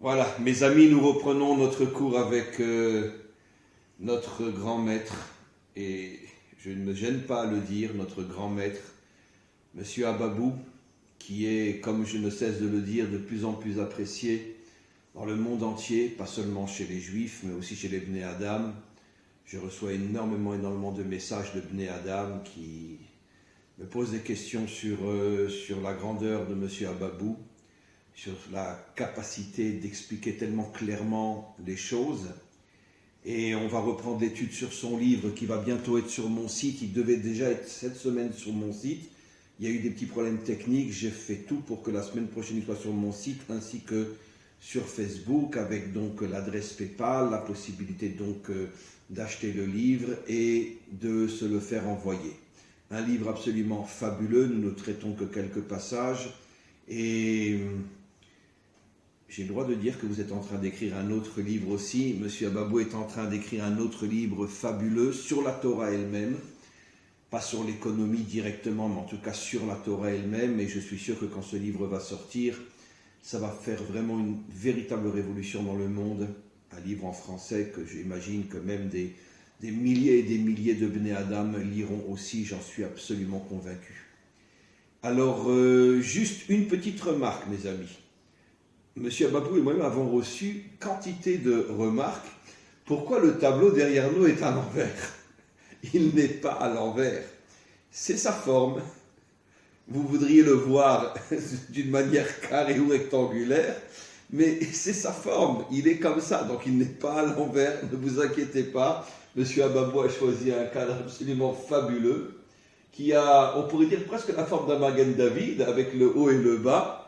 Voilà, mes amis, nous reprenons notre cours avec notre grand maître, et je ne me gêne pas à le dire, notre grand maître, Monsieur Ababou, qui est, comme je ne cesse de le dire, de plus en plus apprécié dans le monde entier, pas seulement chez les Juifs, mais aussi chez les Bnei Adam. Je reçois énormément de messages de Bnei Adam qui me posent des questions sur la grandeur de Monsieur Ababou, sur la capacité d'expliquer tellement clairement les choses. Et on va reprendre l'étude sur son livre qui va bientôt être sur mon site. Il devait déjà être cette semaine sur mon site. Il y a eu des petits problèmes techniques. J'ai fait tout pour que la semaine prochaine il soit sur mon site ainsi que sur Facebook, avec donc l'adresse PayPal, la possibilité donc d'acheter le livre et de se le faire envoyer. Un livre absolument fabuleux. Nous ne traitons que quelques passages et j'ai le droit de dire que vous êtes en train d'écrire un autre livre aussi. Monsieur Ababou est en train d'écrire un autre livre fabuleux sur la Torah elle-même. Pas sur l'économie directement, mais en tout cas sur la Torah elle-même. Et je suis sûr que quand ce livre va sortir, ça va faire vraiment une véritable révolution dans le monde. Un livre en français que j'imagine que même des milliers et des milliers de Bnei Adam liront aussi, j'en suis absolument convaincu. Alors, juste une petite remarque, mes amis. Monsieur Ababou et moi-même avons reçu quantité de remarques. Pourquoi le tableau derrière nous est à l'envers? Il n'est pas à l'envers. C'est sa forme. Vous voudriez le voir d'une manière carrée ou rectangulaire, mais c'est sa forme. Il est comme ça, donc il n'est pas à l'envers. Ne vous inquiétez pas. Monsieur Ababou a choisi un cadre absolument fabuleux qui a, on pourrait dire, presque la forme d'un Magen David avec le haut et le bas.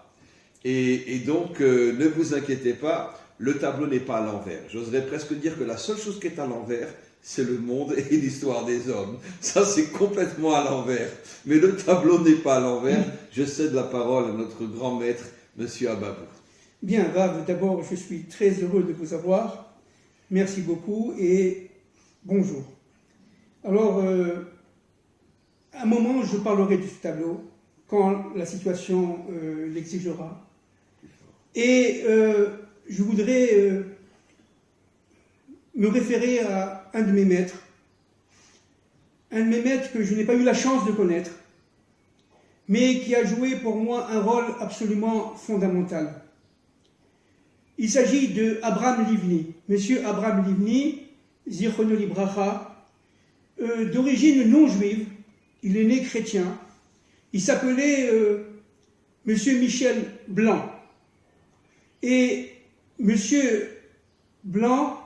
Et donc, ne vous inquiétez pas, le tableau n'est pas à l'envers. J'oserais presque dire que la seule chose qui est à l'envers, c'est le monde et l'histoire des hommes. Ça, c'est complètement à l'envers. Mais le tableau n'est pas à l'envers. Je cède la parole à notre grand maître, Monsieur Ababou. Bien, Rav, d'abord, je suis très heureux de vous avoir. Merci beaucoup et bonjour. Alors, à un moment, je parlerai de ce tableau, quand la situation l'exigera. Et je voudrais me référer à un de mes maîtres que je n'ai pas eu la chance de connaître, mais qui a joué pour moi un rôle absolument fondamental. Il s'agit de Abraham Livni. Monsieur Abraham Livni, Zichrono Libracha, d'origine non juive, il est né chrétien. Il s'appelait Monsieur Michel Blanc. Et Monsieur Blanc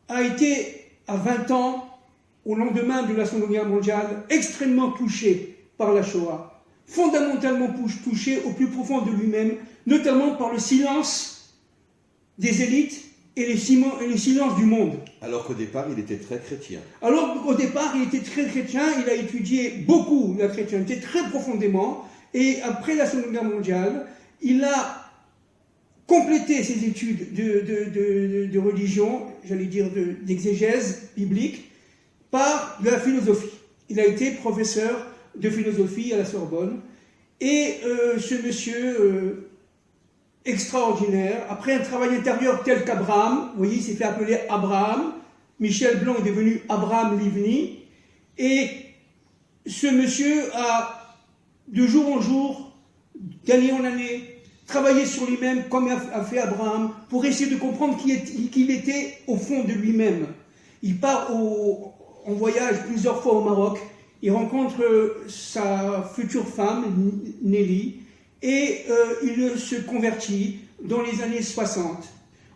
a été, à 20 ans, au lendemain de la Seconde Guerre mondiale, extrêmement touché par la Shoah, fondamentalement touché au plus profond de lui-même, notamment par le silence des élites et le silence du monde. Alors qu'au départ, il était très chrétien. Alors qu'au départ, il était très chrétien, il a étudié beaucoup la chrétienté, très profondément, et après la Seconde Guerre mondiale, il a complété ses études de religion, j'allais dire d'exégèse biblique, par de la philosophie. Il a été professeur de philosophie à la Sorbonne, et ce monsieur extraordinaire, après un travail intérieur tel qu'Abraham, vous voyez, il s'est fait appeler Abraham, Michel Blanc est devenu Abraham Livni, et ce monsieur a, de jour en jour, d'année en année, travaillé sur lui-même comme a fait Abraham, pour essayer de comprendre qui il était au fond de lui-même. Il part en voyage plusieurs fois au Maroc, il rencontre sa future femme, Nelly, et il se convertit dans les années 60.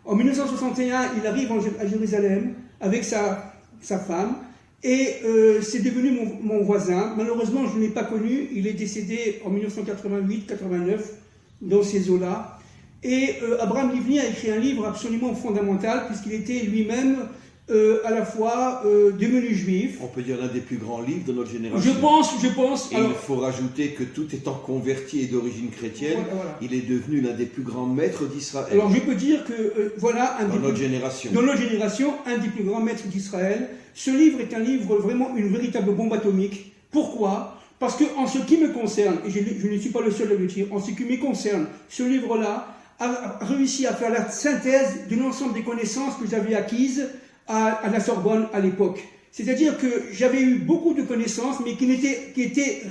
En 1961, il arrive à Jérusalem avec sa femme, et c'est devenu mon voisin. Malheureusement, je ne l'ai pas connu, il est décédé en 1988-89 dans ces eaux-là. Et Abraham Livni a écrit un livre absolument fondamental, puisqu'il était lui-même à la fois devenu juif. On peut dire l'un des plus grands livres de notre génération. Je pense. Et alors, il faut rajouter que tout étant converti et d'origine chrétienne, voilà. Il est devenu l'un des plus grands maîtres d'Israël. Alors je peux dire que dans notre génération, un des plus grands maîtres d'Israël. Ce livre est un livre vraiment une véritable bombe atomique. Pourquoi ? Parce que en ce qui me concerne, et je ne suis pas le seul à le dire, en ce qui me concerne, ce livre-là a réussi à faire la synthèse de l'ensemble des connaissances que j'avais acquises à la Sorbonne à l'époque. C'est-à-dire que j'avais eu beaucoup de connaissances, mais qui étaient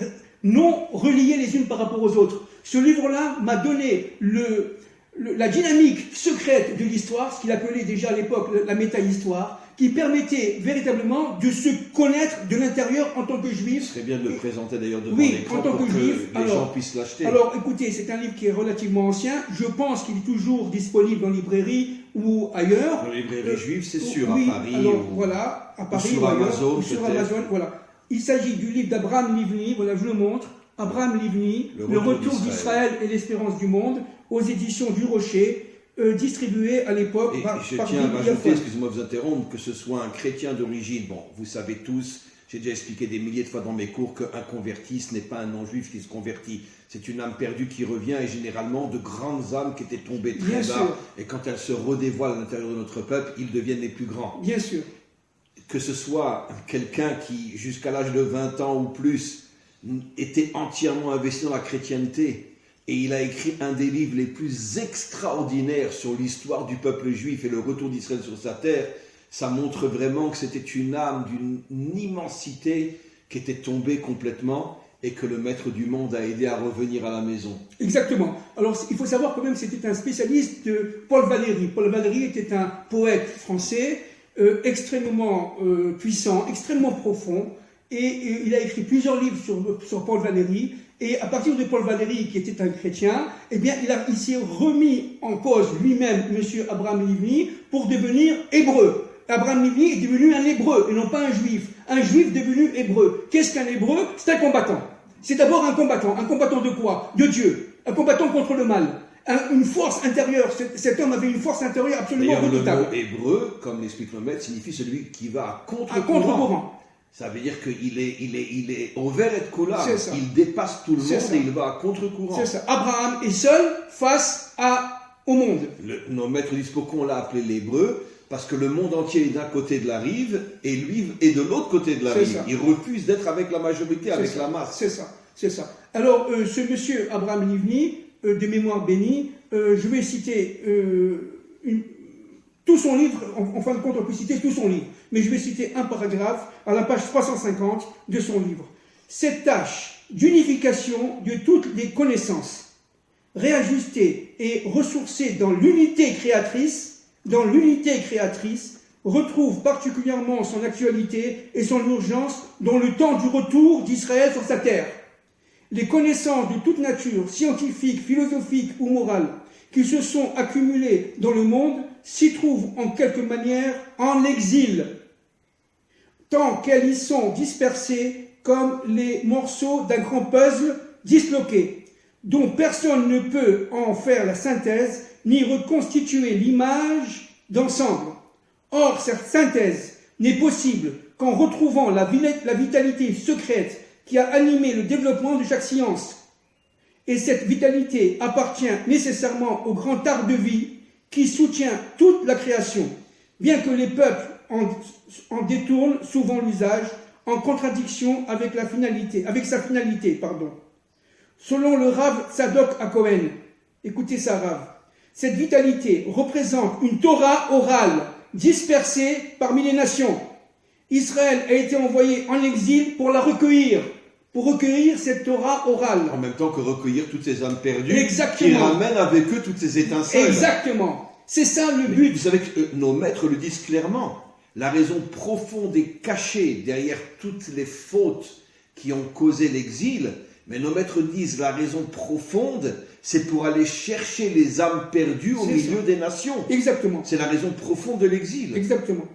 non reliées les unes par rapport aux autres. Ce livre-là m'a donné la dynamique secrète de l'histoire, ce qu'il appelait déjà à l'époque la méta-histoire, qui permettait véritablement de se connaître de l'intérieur en tant que juif. Ce serait bien de le présenter d'ailleurs devant Oui, l'écran en tant pour que que juif. les gens puissent l'acheter. Alors écoutez, c'est un livre qui est relativement ancien. Je pense qu'il est toujours disponible en librairie ou ailleurs. Dans les librairies juives, c'est sûr, oui, à Paris. alors voilà, à Paris sur ou ailleurs, Amazon, ou sur peut-être. Amazon, voilà. Il s'agit du livre d'Abraham Livni, voilà, je le montre. Abraham Livni, Le retour d'Israël et l'espérance du monde, aux éditions du Rocher, distribué à l'époque Et par je par tiens à Guy rajouter, Biafra. excusez-moi de vous interrompre, que ce soit un chrétien d'origine, bon, vous savez tous, j'ai déjà expliqué des milliers de fois dans mes cours qu'un converti, ce n'est pas un non-juif qui se convertit, c'est une âme perdue qui revient, et généralement de grandes âmes qui étaient tombées très Bien bas, sûr. et quand elles se redévoilent à l'intérieur de notre peuple, ils deviennent les plus grands. Bien sûr. Que ce soit quelqu'un qui, jusqu'à l'âge de 20 ans ou plus, était entièrement investi dans la chrétienté, et il a écrit un des livres les plus extraordinaires sur l'histoire du peuple juif et le retour d'Israël sur sa terre, ça montre vraiment que c'était une âme d'une immensité qui était tombée complètement et que le maître du monde a aidé à revenir à la maison. Exactement. Alors, il faut savoir quand même que c'était un spécialiste de Paul Valéry. Paul Valéry était un poète français extrêmement puissant, extrêmement profond, et il a écrit plusieurs livres sur Paul Valéry. Et à partir de Paul Valéry, qui était un chrétien, eh bien, il s'est remis en cause lui-même, M. Abraham Livni, pour devenir hébreu. Abraham Livni est devenu un hébreu et non pas un juif. Un juif devenu hébreu. Qu'est-ce qu'un hébreu? C'est un combattant. C'est d'abord un combattant. Un combattant de quoi? De Dieu. Un combattant contre le mal. Une force intérieure. Cet homme avait une force intérieure absolument D'ailleurs, redoutable. le mot hébreu, comme l'explique le maître, signifie celui qui va à Un contre-courant. contre-courant. Ça veut dire qu'il est au vert et de couleur. C'est ça. Il dépasse tout le C'est monde ça. et il va à contre-courant. C'est ça. Abraham est seul face au monde. Nos maîtres disent pourquoi on l'a appelé l'hébreu, parce que le monde entier est d'un côté de la rive et lui est de l'autre côté de la C'est rive. ça. Il refuse d'être avec la majorité, avec C'est la ça. masse. C'est ça. C'est ça. Alors, ce monsieur Abraham Livni, de mémoire bénie, je vais citer tout son livre, en fin de compte, on peut citer tout son livre, mais je vais citer un paragraphe à la page 350 de son livre. Cette tâche d'unification de toutes les connaissances, réajustée et ressourcée dans l'unité créatrice, retrouve particulièrement son actualité et son urgence dans le temps du retour d'Israël sur sa terre. Les connaissances de toute nature, scientifiques, philosophiques ou morales, qui se sont accumulées dans le monde, s'y trouvent en quelque manière en exil, tant qu'elles y sont dispersées comme les morceaux d'un grand puzzle disloqué, dont personne ne peut en faire la synthèse, ni reconstituer l'image d'ensemble. Or, cette synthèse n'est possible qu'en retrouvant la vitalité secrète qui a animé le développement de chaque science. Et cette vitalité appartient nécessairement au grand art de vie qui soutient toute la création, bien que les peuples en détournent souvent l'usage, en contradiction avec sa finalité. Selon le Rav Tzadok HaKohen, écoutez ça, Rav, cette vitalité représente une Torah orale dispersée parmi les nations. Israël a été envoyé en exil pour la recueillir, cette Torah orale. En même temps que recueillir toutes ces âmes perdues Exactement. qui ramènent avec eux toutes ces étincelles. Exactement. C'est ça le Mais but. vous savez que nos maîtres le disent clairement. La raison profonde et cachée derrière toutes les fautes qui ont causé l'exil, mais nos maîtres disent la raison profonde, c'est pour aller chercher les âmes perdues au C'est milieu ça. des nations. Exactement. C'est la raison profonde de l'exil. Exactement.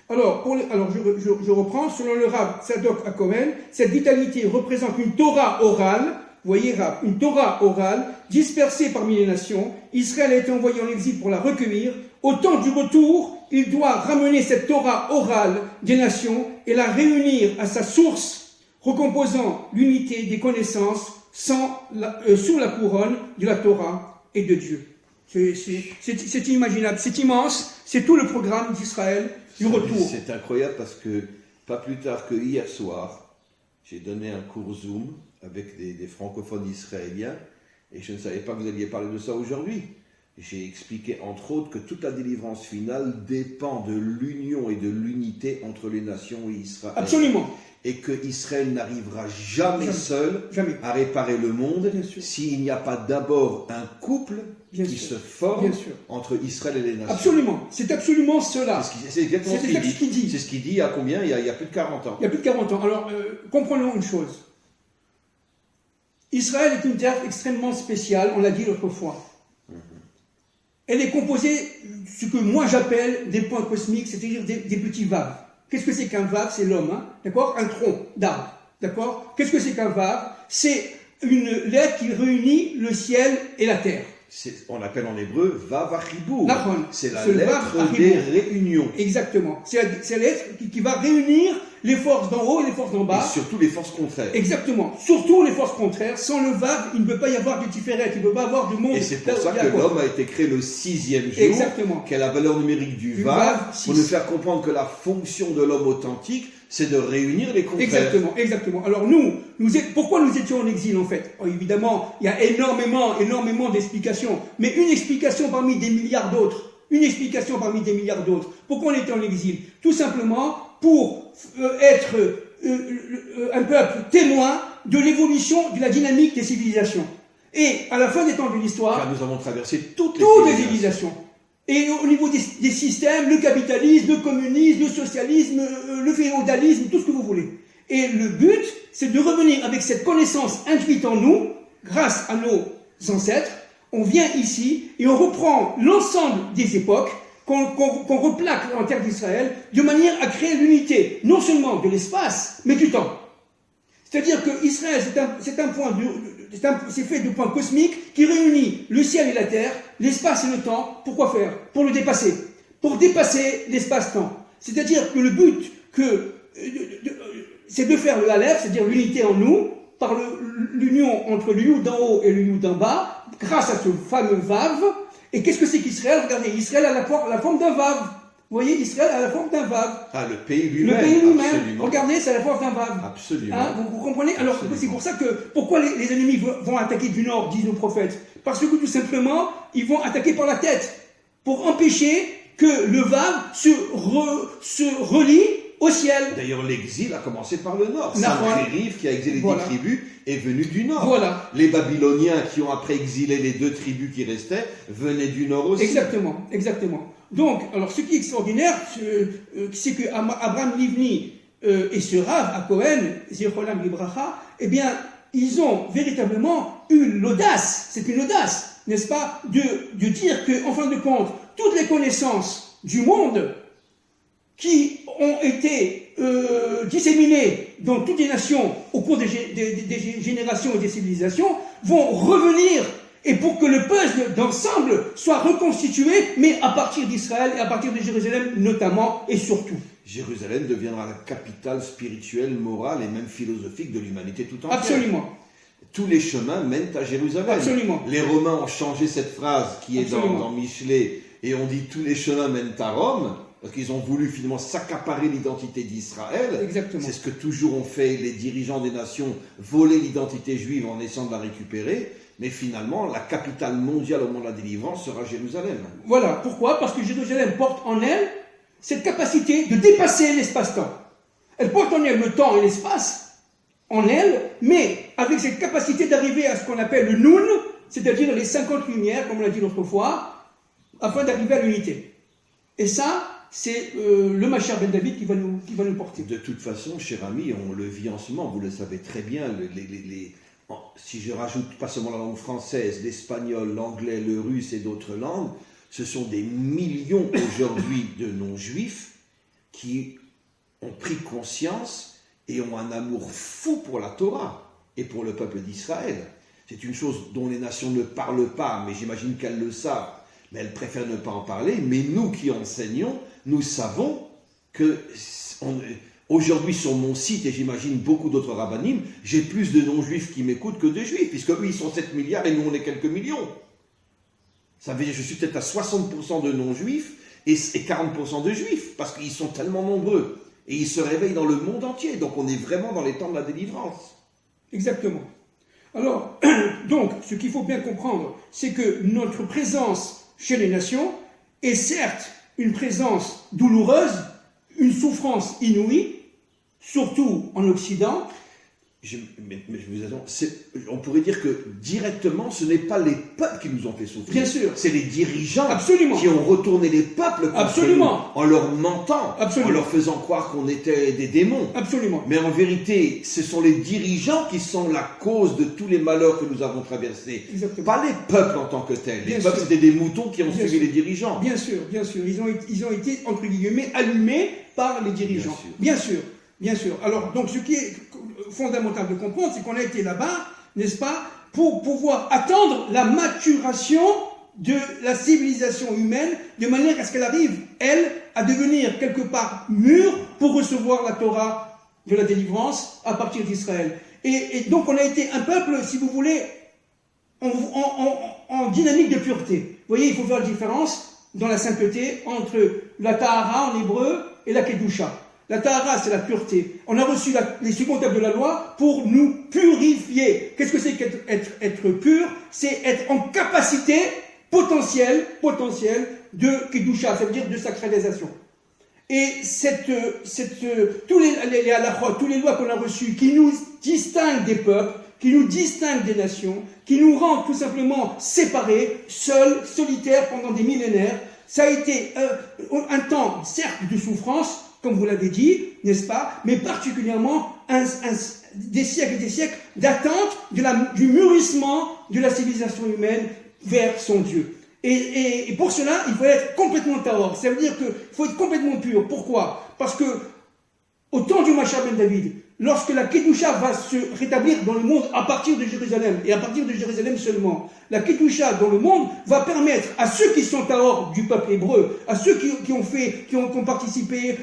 Alors, je reprends, selon le Rav Tzadok HaKohen, cette vitalité représente une Torah orale, vous voyez Rav, une Torah orale, dispersée parmi les nations. Israël a été envoyé en exil pour la recueillir. Au temps du retour, il doit ramener cette Torah orale des nations et la réunir à sa source, recomposant l'unité des connaissances sous la couronne de la Torah et de Dieu. C'est inimaginable, c'est immense, c'est tout le programme d'Israël du retour. C'est incroyable parce que pas plus tard que hier soir, j'ai donné un cours Zoom avec des francophones israéliens et je ne savais pas que vous alliez parler de ça aujourd'hui. j'ai expliqué entre autres que toute la délivrance finale dépend de l'union et de l'unité entre les nations et Israël. Absolument. Et que Israël n'arrivera jamais seul à réparer le monde s'il n'y a pas d'abord un couple qui se forme entre Israël et les nations. Absolument, c'est absolument cela. C'est exactement ce qu'il dit. C'est ce qu'il dit il y a combien ? Il y a plus de 40 ans. Il y a plus de 40 ans. Alors, comprenons une chose. Israël est une terre extrêmement spéciale, on l'a dit l'autre fois. Elle est composée de ce que moi j'appelle des points cosmiques, c'est-à-dire des petits vaves. Qu'est-ce que c'est qu'un vave? C'est l'homme, hein, d'accord? Un tronc d'arbre, d'accord? Qu'est-ce que c'est qu'un vave? C'est une lettre qui réunit le ciel et la terre. On appelle en hébreu vav achibur. C'est la lettre des réunions. Exactement. C'est la lettre qui va réunir les forces d'en haut et les forces d'en bas. Et surtout les forces contraires. Exactement. Surtout les forces contraires. Sans le vav, il ne peut pas y avoir de tiferet, il ne peut pas avoir de monde. Et c'est pour ça que l'homme a été créé le 6e jour. Exactement. Qui a la valeur numérique du vav, pour nous faire comprendre que la fonction de l'homme authentique, c'est de réunir les contraires. Exactement. Alors pourquoi nous étions en exil en fait? Évidemment, il y a énormément d'explications, mais une explication parmi des milliards d'autres. Pourquoi on était en exil? Tout simplement pour être un peuple témoin de l'évolution de la dynamique des civilisations. Et à la fin des temps de l'histoire, car nous avons traversé toutes les civilisations. Et au niveau des systèmes, le capitalisme, le communisme, le socialisme, le féodalisme, tout ce que vous voulez. Et le but, c'est de revenir avec cette connaissance induite en nous, grâce à nos ancêtres. On vient ici et on reprend l'ensemble des époques qu'on replaque en terre d'Israël de manière à créer l'unité, non seulement de l'espace, mais du temps. C'est-à-dire que Israël, c'est fait de points cosmiques qui réunit le ciel et la terre, l'espace et le temps. Pourquoi faire? Pour le dépasser. Pour dépasser l'espace-temps. C'est-à-dire que le but, c'est de faire le Aleph, c'est-à-dire l'unité en nous, par l'union entre le You d'en haut et le You d'en bas, grâce à ce fameux Vav. Et qu'est-ce que c'est qu'Israël? Regardez, Israël a la forme d'un Vav. Vous voyez, Israël a la forme d'un Vav. Ah, le pays lui-même. Absolument. Regardez, c'est la forme d'un Vav. Absolument. Hein, vous comprenez? Alors, c'est pour ça que, pourquoi les ennemis vont attaquer du nord, disent nos prophètes? Parce que tout simplement, ils vont attaquer par la tête. Pour empêcher que le Vav se relie au ciel. D'ailleurs, l'exil a commencé par le nord. Sanchériv, qui a exilé 10 tribus, est venu du nord. Voilà. Les Babyloniens, qui ont après exilé les 2 tribus qui restaient, venaient du nord aussi. Exactement. Donc, alors, ce qui est extraordinaire, c'est que Abraham Livni et ce Rav à Cohen, Zichronam Libracha, eh bien, ils ont véritablement eu l'audace, c'est une audace, n'est-ce pas, de dire qu'en fin de compte, toutes les connaissances du monde qui ont été disséminées dans toutes les nations au cours des générations et des civilisations vont revenir, et pour que le puzzle d'ensemble soit reconstitué, mais à partir d'Israël et à partir de Jérusalem notamment et surtout. Jérusalem deviendra la capitale spirituelle, morale et même philosophique de l'humanité tout entière. Absolument. Tous les chemins mènent à Jérusalem. Absolument. Les Romains ont changé cette phrase qui est dans Michelet et on dit tous les chemins mènent à Rome. Parce qu'ils ont voulu finalement s'accaparer l'identité d'Israël. Exactement. C'est ce que toujours ont fait les dirigeants des nations, voler l'identité juive en essayant de la récupérer. Mais finalement, la capitale mondiale au moment de la délivrance sera Jérusalem. Voilà. Pourquoi? Parce que Jérusalem porte en elle cette capacité de dépasser l'espace-temps. Elle porte en elle le temps et l'espace, en elle, mais avec cette capacité d'arriver à ce qu'on appelle le Noun, c'est-à-dire les 50 lumières, comme on l'a dit l'autre fois, afin d'arriver à l'unité. Et ça, c'est le Mashiach Ben David qui va nous porter. De toute façon, cher ami, on le vit en ce moment, vous le savez très bien, si je rajoute pas seulement la langue française, l'espagnol, l'anglais, le russe et d'autres langues, ce sont des millions aujourd'hui de non-juifs qui ont pris conscience et ont un amour fou pour la Torah et pour le peuple d'Israël. C'est une chose dont les nations ne parlent pas, mais j'imagine qu'elles le savent. Mais elles préfèrent ne pas en parler. Mais nous qui enseignons, nous savons que aujourd'hui sur mon site, et j'imagine beaucoup d'autres rabbinim, j'ai plus de non-juifs qui m'écoutent que de juifs, puisque eux ils sont 7 milliards et nous on est quelques millions. Ça veut dire que je suis peut-être à 60% de non-juifs et 40% de juifs, parce qu'ils sont tellement nombreux. Et ils se réveillent dans le monde entier. Donc on est vraiment dans les temps de la délivrance. Exactement. Alors, donc, ce qu'il faut bien comprendre, c'est que notre présence chez les nations est certes une présence douloureuse, une souffrance inouïe, surtout en Occident. Mais je vous attends, on pourrait dire que directement, ce n'est pas les peuples qui nous ont fait souffrir. Bien sûr. C'est les dirigeants Absolument. qui ont retourné les peuples contre Absolument. nous, en leur mentant, Absolument. en leur faisant croire qu'on était des démons. Absolument. Mais en vérité, ce sont les dirigeants qui sont la cause de tous les malheurs que nous avons traversés. Exactement. Pas les peuples en tant que tels. Les Bien peuples, sûr. c'était des moutons qui ont Bien suivi sûr. les dirigeants. Bien sûr, bien sûr. Ils ont été, entre guillemets, allumés par les dirigeants. Bien sûr, bien sûr. Alors, donc, ce qui est fondamental de comprendre, c'est qu'on a été là-bas, n'est-ce pas, pour pouvoir attendre la maturation de la civilisation humaine, de manière à ce qu'elle arrive, elle, à devenir quelque part mûre pour recevoir la Torah de la délivrance à partir d'Israël. Et donc, on a été un peuple, si vous voulez, en dynamique de pureté. Vous voyez, il faut faire la différence dans la sainteté entre la Tahara en hébreu et la Kedusha. La Tahara, c'est la pureté. On a reçu les secondes tables de la loi pour nous purifier. Qu'est-ce que c'est qu'être pur? C'est être en capacité potentielle de Kedusha, ça veut dire de sacralisation. Et tous les halakhot, tous les lois qu'on a reçues, qui nous distinguent des peuples, qui nous distinguent des nations, qui nous rendent tout simplement séparés, seuls, solitaires pendant des millénaires, ça a été un temps, certes, de souffrance, comme vous l'avez dit, n'est-ce pas, mais particulièrement des siècles et des siècles d'attente du mûrissement de la civilisation humaine vers son Dieu. Et pour cela, il faut être complètement tahor. Ça veut dire qu'il faut être complètement pur. Pourquoi? Parce que au temps du Mashiach ben David, lorsque la Kedusha va se rétablir dans le monde à partir de Jérusalem, et à partir de Jérusalem seulement, la Kedusha dans le monde va permettre à ceux qui sont tahor du peuple hébreu, à ceux qui ont participé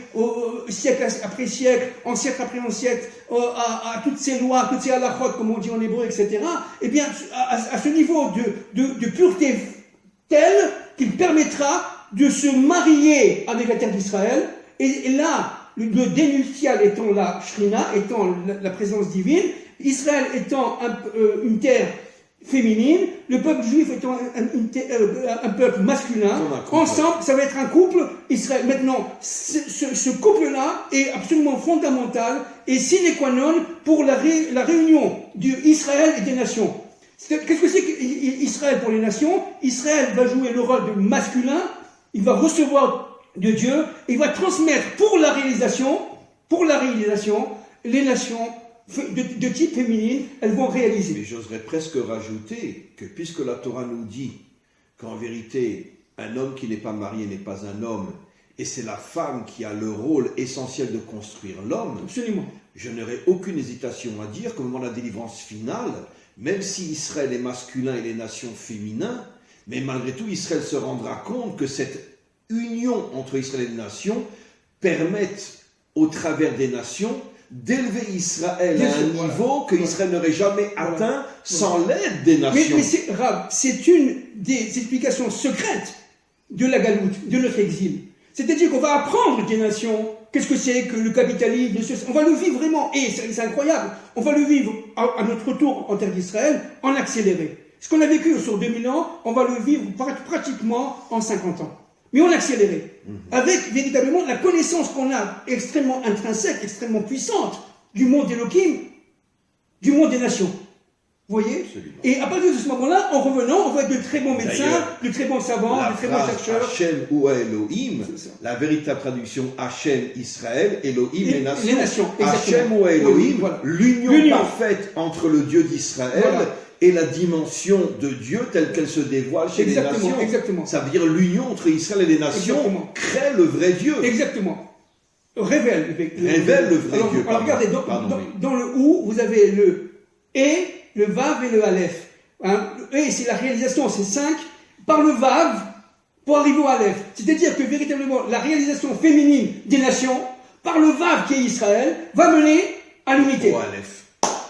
siècle après siècle, en siècle après en siècle, à toutes ces lois, toutes ces halakhot, comme on dit en hébreu, etc., eh bien, à ce niveau de pureté tel qu'il permettra de se marier avec la terre d'Israël, et là, le dénutial étant la Shrina, étant la présence divine, Israël étant une terre féminine, le peuple juif étant un peuple masculin, ensemble, ça va être un couple Israël. Maintenant, ce couple-là est absolument fondamental et sine qua non pour la réunion d'Israël et des nations. Qu'est-ce que c'est qu'Israël pour les nations? Israël va jouer le rôle de masculin, il va recevoir de Dieu, et il va transmettre pour la réalisation, les nations de type féminine, elles vont réaliser. Mais j'oserais presque rajouter que puisque la Torah nous dit qu'en vérité, un homme qui n'est pas marié n'est pas un homme, et c'est la femme qui a le rôle essentiel de construire l'homme, absolument, je n'aurais aucune hésitation à dire qu'au moment de la délivrance finale, même si Israël est masculin et les nations féminins, mais malgré tout, Israël se rendra compte que cette union entre Israël et les nations permettent, au travers des nations, d'élever Israël à un niveau que Israël n'aurait jamais atteint sans l'aide des nations. Mais c'est une des explications secrètes de la galoute, de notre exil. C'est-à-dire qu'on va apprendre des nations qu'est-ce que c'est que le capitalisme, on va le vivre vraiment, et c'est incroyable, on va le vivre à notre retour en terre d'Israël en accéléré. Ce qu'on a vécu sur 2000 ans, on va le vivre pratiquement en 50 ans. Mais en accéléré, avec véritablement la connaissance qu'on a extrêmement intrinsèque, extrêmement puissante du monde d'Elohim, du monde des nations. Vous voyez? Absolument. Et à partir de ce moment-là, en revenant, on va être de très bons médecins, de très bons savants, de très bons chercheurs. Hachem ou Elohim, la véritable traduction Hachem Israël, Elohim les nations. Les nations, Hachem ou Elohim, oui, voilà. l'union parfaite entre le Dieu d'Israël. Voilà. Et la dimension de Dieu telle qu'elle se dévoile chez les nations. Exactement. Ça veut dire l'union entre Israël et les nations crée le vrai Dieu. Exactement. Révèle le vrai Dieu. Alors regardez, dans le ou, vous avez le et, le vav et le aleph. Hein, le et, c'est la réalisation, c'est 5, par le vav pour arriver au aleph. C'est-à-dire que véritablement, la réalisation féminine des nations, par le vav qui est Israël, va mener à l'unité. Au aleph.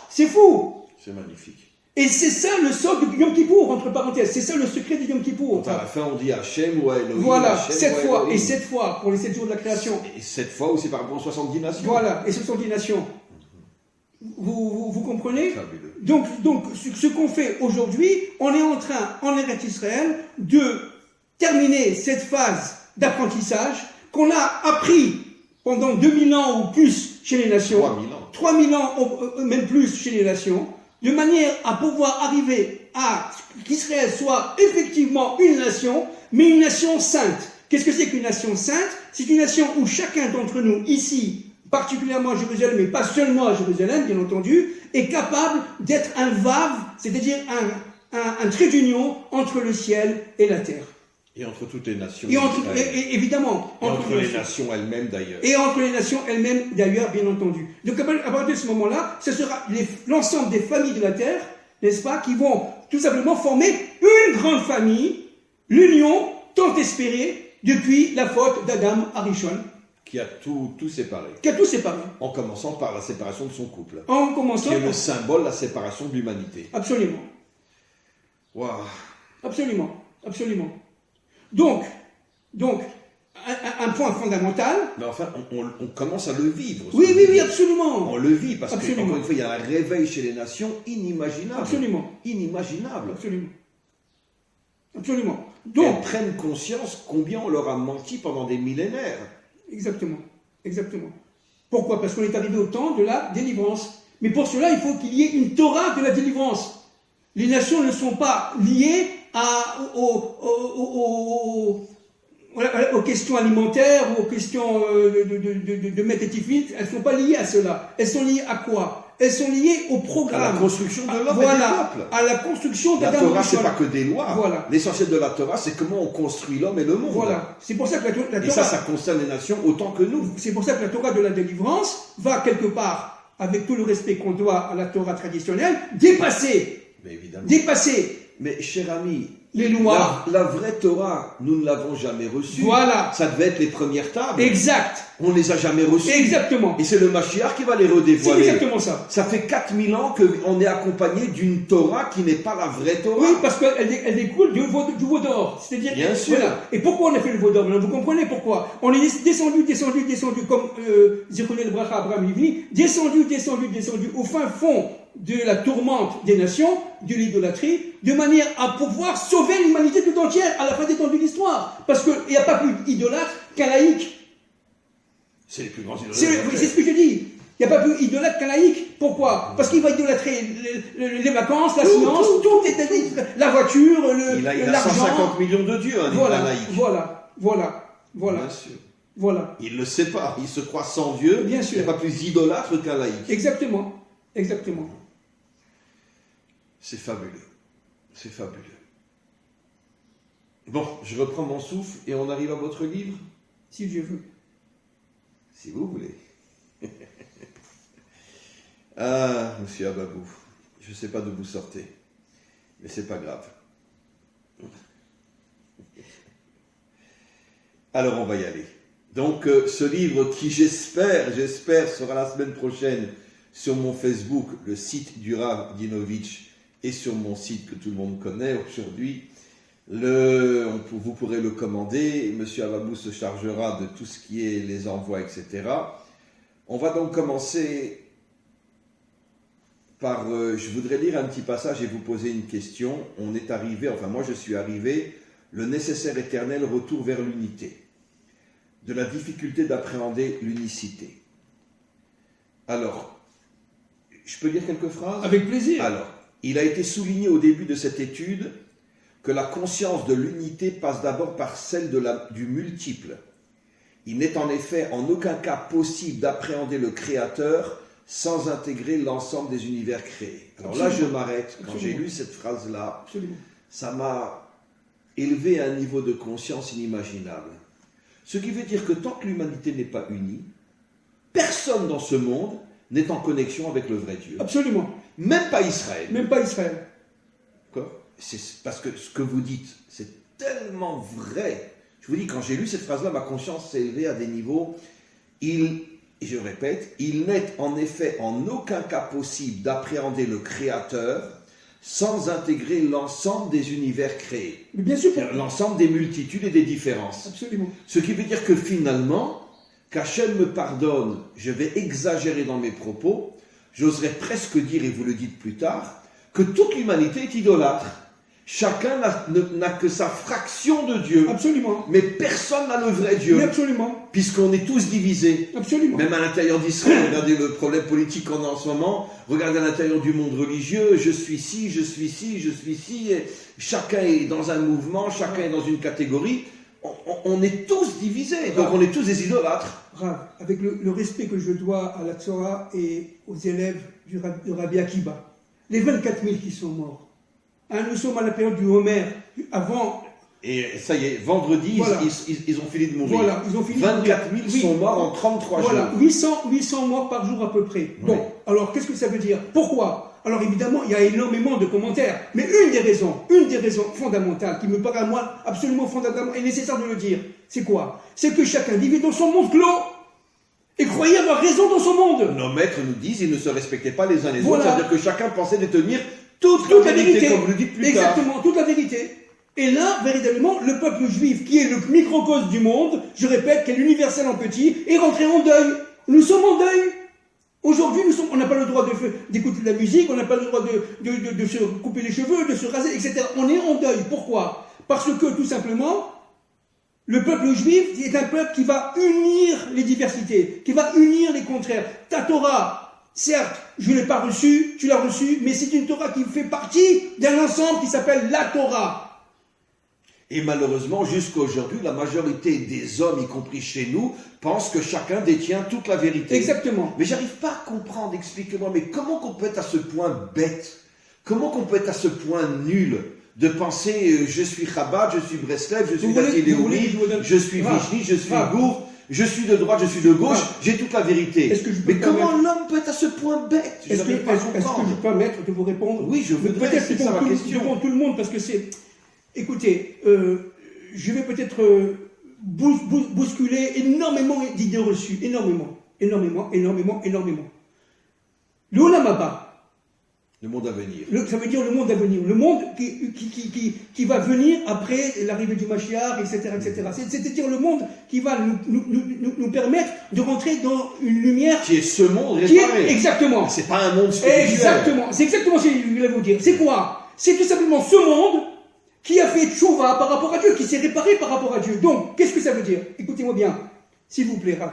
C'est fou. C'est magnifique. Et c'est ça le socle du Yom Kippour, entre parenthèses. C'est ça le secret du Yom Kippour. À la fin, on dit Hachem ou Elohim. Voilà, Hachem 7 fois. Elohim. Et 7 fois pour les 7 jours de la création. Et 7 fois aussi par rapport aux 70 nations. Voilà, et 70 nations. Vous comprenez? Fabuleux. Donc ce qu'on fait aujourd'hui, on est en train, en Eretz Israël, de terminé cette phase d'apprentissage qu'on a appris pendant 2000 ans ou plus chez les nations, 3000 ans même plus chez les nations, de manière à pouvoir arriver à qu'Israël soit effectivement une nation, mais une nation sainte. Qu'est-ce que c'est qu'une nation sainte? C'est une nation où chacun d'entre nous, ici, particulièrement à Jérusalem, mais pas seulement à Jérusalem, bien entendu, est capable d'être un vav, c'est-à-dire un trait d'union entre le ciel et la terre. Et entre toutes les nations. Évidemment. Et entre les nations elles-mêmes d'ailleurs. Et entre les nations elles-mêmes d'ailleurs, bien entendu. Donc à partir de ce moment-là, ce sera l'ensemble des familles de la terre, n'est-ce pas, qui vont tout simplement former une grande famille, l'union tant espérée depuis la faute d'Adam Arishon. Qui a tout séparé. Qui a tout séparé. En commençant par la séparation de son couple. Qui est le symbole de la séparation de l'humanité. Absolument. Waouh. Absolument. Donc, un point fondamental. Mais enfin, on commence à le vivre. Oui, absolument. On le vit parce qu'encore une fois, il y a un réveil chez les nations inimaginable. Absolument. Inimaginable. Absolument. Donc, elles prennent conscience combien on leur a menti pendant des millénaires. Exactement. Pourquoi? Parce qu'on est arrivé au temps de la délivrance. Mais pour cela, il faut qu'il y ait une Torah de la délivrance. Les nations ne sont pas liées aux questions alimentaires ou aux questions de Met et Tiflit. Elles ne sont pas liées à cela. Elles sont liées à quoi? Elles sont liées au programme. À la construction de l'homme et du peuple. À la construction de la Torah, c'est pas que des lois. Voilà. L'essentiel de la Torah, c'est comment on construit l'homme et le monde. Voilà. C'est pour ça que la Torah... Et ça concerne les nations autant que nous. C'est pour ça que la Torah de la délivrance va quelque part, avec tout le respect qu'on doit à la Torah traditionnelle, dépasser. Mais cher ami, les lois. La vraie Torah, nous ne l'avons jamais reçue. Voilà. Ça devait être les premières tables. Exact. On ne les a jamais reçues. Exactement. Et c'est le Mashiach qui va les redévoiler. C'est exactement ça. Ça fait 4000 ans qu'on est accompagné d'une Torah qui n'est pas la vraie Torah. Oui, parce qu'elle découle du veau d'or. C'est-à-dire, bien sûr. Voilà. Et pourquoi on a fait le veau d'or? Vous comprenez pourquoi? On est descendu, comme Zichronel Bracha Abraham Livni, descendu au fin fond de la tourmente des nations, de l'idolâtrie, de manière à pouvoir sauver l'humanité tout entière à la fin des temps de l'histoire. Parce qu'il n'y a pas plus idolâtre qu'un laïc. C'est les plus grands idolâtres. C'est ce que je dis. Il n'y a pas plus idolâtre qu'un laïc. Pourquoi? Parce qu'il va idolâtrer les vacances, la science, tout est la voiture, l'argent. Il a 150 millions de dieux, un laïc. Voilà. Bien sûr. Voilà. Il ne le sait pas. Il se croit sans Dieu. Bien sûr. Il n'y a pas plus idolâtre qu'un laïc. Exactement. C'est fabuleux. Bon, je reprends mon souffle et on arrive à votre livre. Si Dieu veut. Si vous voulez. Ah, monsieur Ababou, je ne sais pas d'où vous sortez, mais c'est pas grave. Alors on va y aller. Donc ce livre qui j'espère sera la semaine prochaine sur mon Facebook, le site du Rav Dinovitch, et sur mon site que tout le monde connaît aujourd'hui. Vous pourrez le commander, monsieur Ababou se chargera de tout ce qui est les envois, etc. On va donc commencer par, je voudrais lire un petit passage et vous poser une question. On est arrivé, enfin moi je suis arrivé, le nécessaire éternel retour vers l'unité, de la difficulté d'appréhender l'unicité. Alors, je peux lire quelques phrases? Avec plaisir. Alors, il a été souligné au début de cette étude que la conscience de l'unité passe d'abord par celle du multiple. Il n'est en effet en aucun cas possible d'appréhender le Créateur sans intégrer l'ensemble des univers créés. Alors Absolument. là, je m'arrête. Quand j'ai lu cette phrase-là, ça m'a élevé à un niveau de conscience inimaginable. Ce qui veut dire que tant que l'humanité n'est pas unie, personne dans ce monde n'est en connexion avec le vrai Dieu. Absolument. Même pas Israël. Quoi? C'est parce que ce que vous dites, c'est tellement vrai. Je vous dis, quand j'ai lu cette phrase-là, ma conscience s'est élevée à des niveaux. Je répète, il n'est en effet en aucun cas possible d'appréhender le Créateur sans intégrer l'ensemble des univers créés. Mais bien sûr. L'ensemble des multitudes et des différences. Absolument. Ce qui veut dire que finalement, qu'Hachem me pardonne, je vais exagérer dans mes propos, j'oserais presque dire, et vous le dites plus tard, que toute l'humanité est idolâtre. Chacun n'a que sa fraction de Dieu. Absolument. Mais personne n'a le vrai Dieu. Oui, absolument. Puisqu'on est tous divisés. Absolument. Même à l'intérieur d'Israël, regardez le problème politique qu'on a en ce moment, regardez à l'intérieur du monde religieux, je suis ci, je suis ci, je suis ci, et chacun est dans un mouvement, chacun est dans une catégorie, on est tous divisés, donc on est tous des idolâtres. Rav, avec le respect que je dois à la Torah et aux élèves de Rabbi Akiba, les 24 000 qui sont morts, hein, nous sommes à la période du Homer, avant... Et ça y est, vendredi, voilà. ils ont fini de mourir. Voilà, ils ont fini 24 000 oui. sont morts en 33 voilà, jours. 800 morts par jour à peu près. Oui. Bon, alors qu'est-ce que ça veut dire? Pourquoi? Alors évidemment, il y a énormément de commentaires, mais une des raisons fondamentales, qui me paraît à moi absolument fondamentale et nécessaire de le dire, c'est quoi? C'est que chacun vivait dans son monde clos et croyait avoir raison dans son monde. Nos maîtres nous disent, ils ne se respectaient pas les uns les Voilà. autres, c'est-à-dire que chacun pensait détenir toute la la vérité, comme vous le dites plus Exactement, toute la vérité. Et là, véritablement, le peuple juif, qui est le microcosme du monde, je répète, qui est l'universel en petit, est rentré en deuil. Nous sommes en deuil. Aujourd'hui, on n'a pas le droit d'écouter de la musique, on n'a pas le droit de se couper les cheveux, de se raser, etc. On est en deuil. Pourquoi? Parce que, tout simplement, le peuple juif est un peuple qui va unir les diversités, qui va unir les contraires. Ta Torah, certes, je ne l'ai pas reçue, tu l'as reçue, mais c'est une Torah qui fait partie d'un ensemble qui s'appelle la Torah. Et malheureusement, jusqu'à aujourd'hui, la majorité des hommes, y compris chez nous, pensent que chacun détient toute la vérité. Exactement. Mais j'arrive pas à comprendre, expliquez-moi, mais comment qu'on peut être à ce point bête? Comment qu'on peut être à ce point nul de penser je suis Chabad, je suis Breslev, je suis Dati Léomi, je suis Vishni, je suis Gour, je suis de droite, je suis de gauche, j'ai toute la vérité. Mais comment l'homme peut être à ce point bête? Est-ce que je peux permettre de vous répondre? Oui, je voudrais, peut-être c'est ça ma question. devant tout le monde, parce que c'est... Écoutez, je vais peut-être bousculer énormément d'idées reçues. Énormément. Le Olam Haba. Le monde à venir. Ça veut dire le monde à venir. Le monde qui va venir après l'arrivée du Mashiach, etc. C'est-à-dire le monde qui va nous permettre de rentrer dans une lumière... Qui est ce monde réparé. Exactement. C'est pas un monde spirituel. Exactement. C'est exactement ce que je voulais vous dire. C'est quoi? C'est tout simplement ce monde qui a fait tchouva par rapport à Dieu, qui s'est réparé par rapport à Dieu. Donc, qu'est-ce que ça veut dire? Écoutez-moi bien, s'il vous plaît, Rav.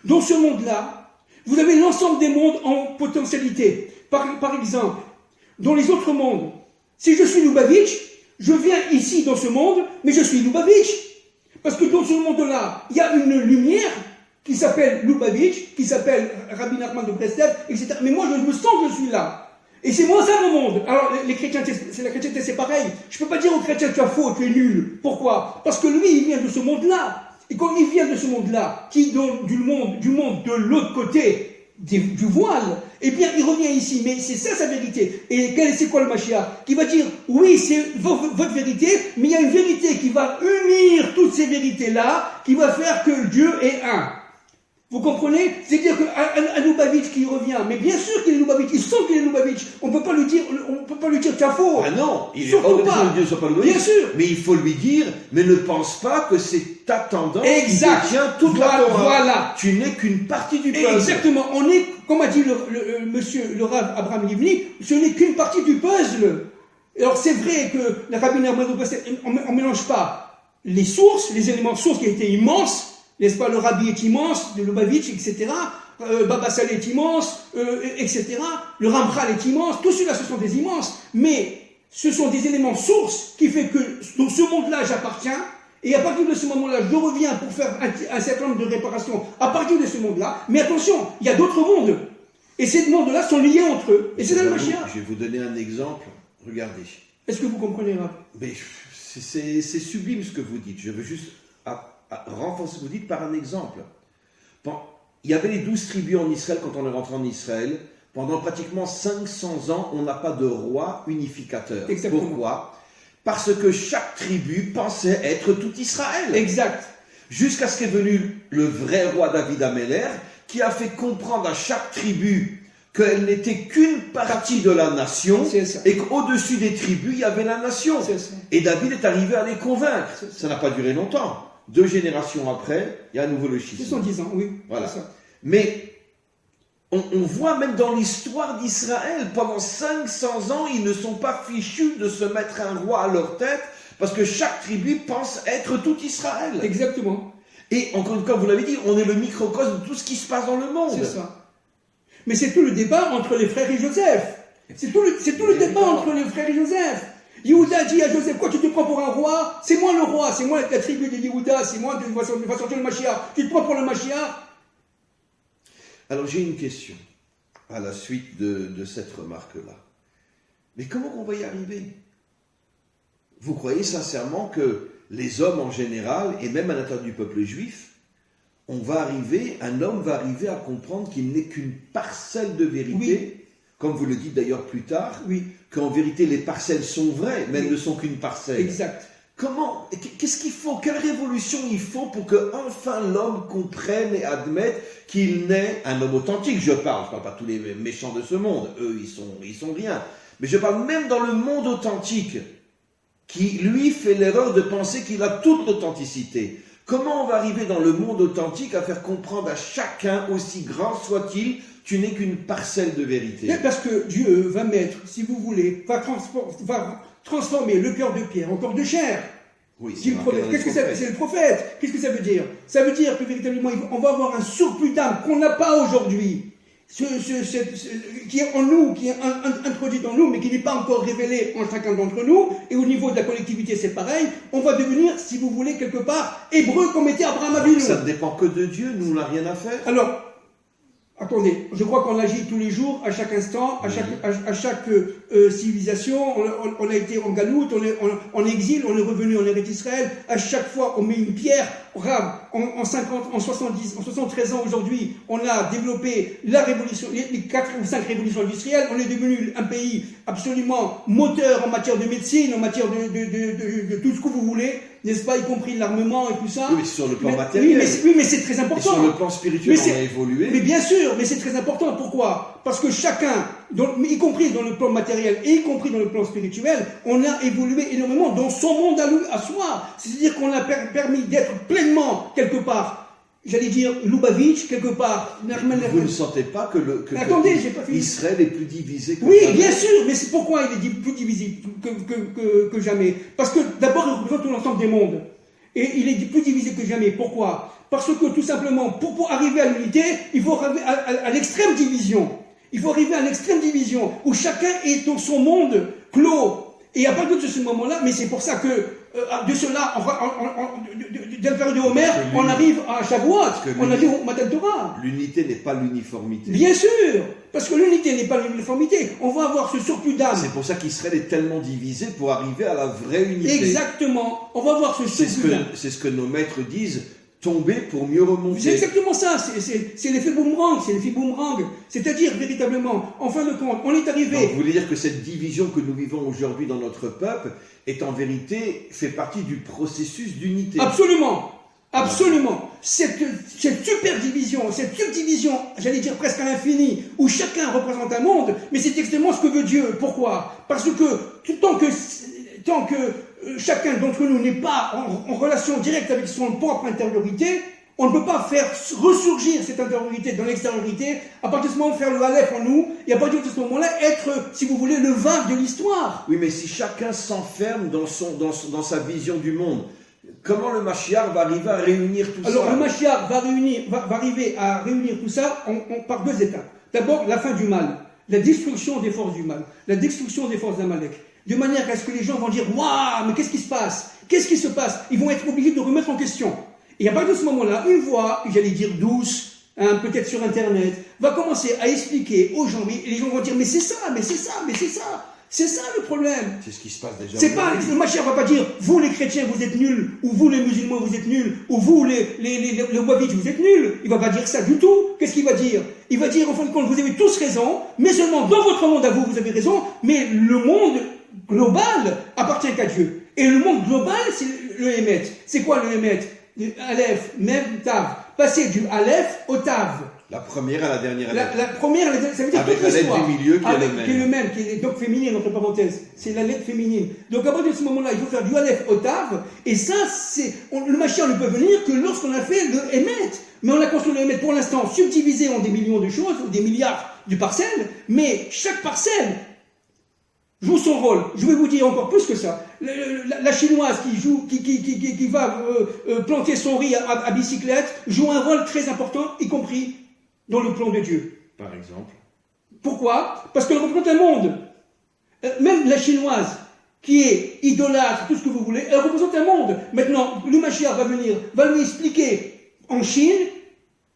Dans ce monde-là, vous avez l'ensemble des mondes en potentialité. Par exemple, dans les autres mondes, si je suis Lubavitch, je viens ici dans ce monde, mais je suis Lubavitch. Parce que dans ce monde-là, il y a une lumière qui s'appelle Lubavitch, qui s'appelle Rabbi Nachman de Breslev, etc. Mais moi, je me sens que je suis là. Et c'est moi ça le monde. Alors les chrétiens, c'est la chrétienté, c'est pareil. Je peux pas dire aux chrétiens tu as faux, tu es nul. Pourquoi? Parce que lui, il vient de ce monde-là. Et quand il vient de ce monde-là, qui donc du monde de l'autre côté du voile, eh bien il revient ici. Mais c'est ça sa vérité. Et c'est quoi le Mashiach? Qui va dire oui, c'est votre vérité, mais il y a une vérité qui va unir toutes ces vérités-là, qui va faire que Dieu est un. Vous comprenez? C'est-à-dire qu'un Lubavitch qui revient, mais bien sûr qu'il est Lubavitch, il sent qu'il est Lubavitch. On ne peut pas lui dire tu as faux. Ah non, il est surtout pas que Dieu soit pas Lubavitch. Bien sûr. Mais il faut lui dire, mais ne pense pas que c'est ta tendance exact. qui détient toute la Torah. Voilà. Tu n'es qu'une partie du puzzle. Exactement. On est, comme a dit le Rav Abraham Livni, ce n'est qu'une partie du puzzle. Alors c'est vrai que la Rabbi Nachman, on ne mélange pas les sources, les éléments sources qui étaient immenses. N'est-ce pas, le Rabbi est immense, de Lubavitch, etc. Baba Saleh est immense, etc. Le Ramchal est immense. Tout cela, ce sont des immenses. Mais ce sont des éléments sources qui fait que dans ce monde-là, j'appartiens. Et à partir de ce moment-là, je reviens pour faire un certain nombre de réparations à partir de ce monde-là. Mais attention, il y a d'autres mondes. Et ces mondes-là sont liés entre eux. Et c'est dans le Mashiach. Je vais vous donner un exemple. Regardez. Est-ce que vous comprenez, Rav? Mais c'est sublime ce que vous dites. Je veux juste renforcer ce que vous dites par un exemple. Il y avait les 12 tribus en Israël quand on est rentré en Israël. Pendant pratiquement 500 ans, on n'a pas de roi unificateur. Exactement. Pourquoi? Parce que chaque tribu pensait être tout Israël. Exact. Jusqu'à ce qu'est venu le vrai roi David Améler, qui a fait comprendre à chaque tribu qu'elle n'était qu'une partie de la nation, et qu'au-dessus des tribus, il y avait la nation. Et David est arrivé à les convaincre. Ça n'a pas duré longtemps. 2 générations après, il y a à nouveau le schisme. 70 ans, oui. Voilà. Mais On voit même dans l'histoire d'Israël, pendant 500 ans, ils ne sont pas fichus de se mettre un roi à leur tête, parce que chaque tribu pense être tout Israël. Exactement. Et encore une fois, vous l'avez dit, on est le microcosme de tout ce qui se passe dans le monde. C'est ça. Mais c'est tout le débat entre les frères et Joseph. C'est tout le débat entre les frères et Joseph. Yehuda dit à Joseph, quoi, tu te prends pour un roi? C'est moi le roi, c'est moi la tribu de Yehuda, c'est moi qui va sortir le Mashiach. Tu te prends pour le Mashiach? Alors j'ai une question à la suite de cette remarque-là. Mais comment on va y arriver? Vous croyez sincèrement que les hommes en général, et même à l'intérieur du peuple juif, un homme va arriver à comprendre qu'il n'est qu'une parcelle de vérité, oui. Comme vous le dites d'ailleurs plus tard, oui. Qu'en vérité les parcelles sont vraies, mais oui. elles ne sont qu'une parcelle. Exact. Comment, qu'est-ce qu'il faut, quelle révolution il faut pour que enfin l'homme comprenne et admette qu'il naît un homme authentique? Je parle pas tous les méchants de ce monde, eux ils sont rien. Mais je parle même dans le monde authentique, qui lui fait l'erreur de penser qu'il a toute l'authenticité. Comment on va arriver dans le monde authentique à faire comprendre à chacun, aussi grand soit-il, tu n'es qu'une parcelle de vérité? Parce que Dieu va mettre, si vous voulez, va transformer le cœur de pierre en corps de chair. Oui, Qu'est-ce que c'est le prophète? Qu'est-ce que ça veut dire? Ça veut dire que véritablement, on va avoir un surplus d'âme qu'on n'a pas aujourd'hui. Qui est en nous, qui est introduit dans nous, mais qui n'est pas encore révélé en chacun d'entre nous. Et au niveau de la collectivité, c'est pareil. On va devenir, si vous voulez, quelque part, hébreu comme était Abraham Avinu. Ça ne dépend que de Dieu, nous, on n'a rien à faire. Alors, attendez, je crois qu'on agit tous les jours, à chaque instant, à chaque civilisation. On a été en galoute, on est en exil, on est revenu en Eretz Israël. À chaque fois, on met une pierre. En 50, en 70, en 73 ans aujourd'hui, on a développé la révolution, les 4 ou 5 révolutions industrielles. On est devenu un pays absolument moteur en matière de médecine, en matière de tout ce que vous voulez, n'est-ce pas, y compris l'armement et tout ça. Oui, sur le plan matériel. Oui, mais c'est très important. Et sur le plan spirituel, on a évolué. Mais bien sûr, mais c'est très important. Pourquoi? Parce que chacun, y compris dans le plan matériel et y compris dans le plan spirituel, on a évolué énormément dans son monde à soi. C'est-à-dire qu'on a permis d'être pleinement, quelque part, j'allais dire, Lubavitch, quelque part. Vous ne sentez pas que Attendez, j'ai pas fini. Israël est plus divisé que oui, jamais? Bien sûr, mais c'est pourquoi il est plus divisé que jamais. Parce que d'abord, il représente tout l'ensemble des mondes. Et il est plus divisé que jamais. Pourquoi? Parce que tout simplement, pour arriver à l'unité, il faut arriver à l'extrême division. Il faut arriver à l'extrême division, où chacun est dans son monde clos. Et à partir de ce moment-là, mais c'est pour ça que, de cela, de la période de Homer, on arrive à Shavuot, on arrive au Matan Torah. L'unité n'est pas l'uniformité. Bien sûr, parce que l'unité n'est pas l'uniformité. On va avoir ce surplus d'âme. C'est pour ça qu'Israël est tellement divisé pour arriver à la vraie unité. Exactement. On va avoir ce surplus d'âme. C'est ce que nos maîtres disent. Tomber pour mieux remonter. C'est exactement ça, c'est l'effet boomerang, c'est-à-dire véritablement, en fin de compte, on est arrivé... Donc, vous voulez dire que cette division que nous vivons aujourd'hui dans notre peuple est en vérité, fait partie du processus d'unité. Absolument, absolument. Cette super division, cette subdivision, j'allais dire presque à l'infini, où chacun représente un monde, mais c'est extrêmement ce que veut Dieu. Pourquoi? Parce que tant que chacun d'entre nous n'est pas en relation directe avec son propre intériorité, on ne peut pas faire ressurgir cette intériorité dans l'extériorité, à partir de ce moment faire le Aleph en nous, et à partir de ce moment-là être, si vous voulez, le vague de l'histoire. Oui, mais si chacun s'enferme dans sa vision du monde, comment le Mashiach va arriver à réunir tout ça? Alors le Mashiach va arriver à réunir tout ça par 2 étapes. D'abord, la fin du mal, la destruction des forces du mal, la destruction des forces d'Amalek. De manière à ce que les gens vont dire « Waouh, mais qu'est-ce qui se passe? Qu'est-ce qui se passe ?» Ils vont être obligés de remettre en question. Et à partir de ce moment-là, une voix, j'allais dire douce, peut-être sur Internet, va commencer à expliquer aux gens, et les gens vont dire « Mais c'est ça, mais c'est ça, mais c'est ça !» C'est ça le problème. C'est ce qui se passe déjà. C'est pas, le Mashiach va pas dire vous les chrétiens vous êtes nuls, ou vous les musulmans vous êtes nuls, ou vous les wahhabites vous êtes nuls. Il va pas dire ça du tout. Qu'est-ce qu'il va dire? Il va dire en fin de compte vous avez tous raison, mais seulement dans votre monde à vous vous avez raison, mais le monde global appartient qu'à Dieu. Et le monde global c'est le Hémet. C'est quoi le Hémet? Aleph, Mem, Tav. Passer du Aleph au Tav. La première à la dernière lettre. La première, ça veut dire avec toute la lettre l'histoire. du milieu qui est le même. Qui est le même, qui est donc féminine, entre parenthèses. C'est la lettre féminine. Donc à partir de ce moment-là, il faut faire du Aleph au Tav. Et ça, le Mashiach ne peut venir que lorsqu'on a fait le Emet. Mais on a construit le Emet pour l'instant subdivisé en des millions de choses, ou des milliards de parcelles. Mais chaque parcelle joue son rôle. Je vais vous dire encore plus que ça. La chinoise qui va planter son riz à bicyclette joue un rôle très important, y compris dans le plan de Dieu. Par exemple. Pourquoi? Parce qu'elle représente un monde. Même la chinoise, qui est idolâtre, tout ce que vous voulez, elle représente un monde. Maintenant, le Mashiach va venir, va lui expliquer en Chine,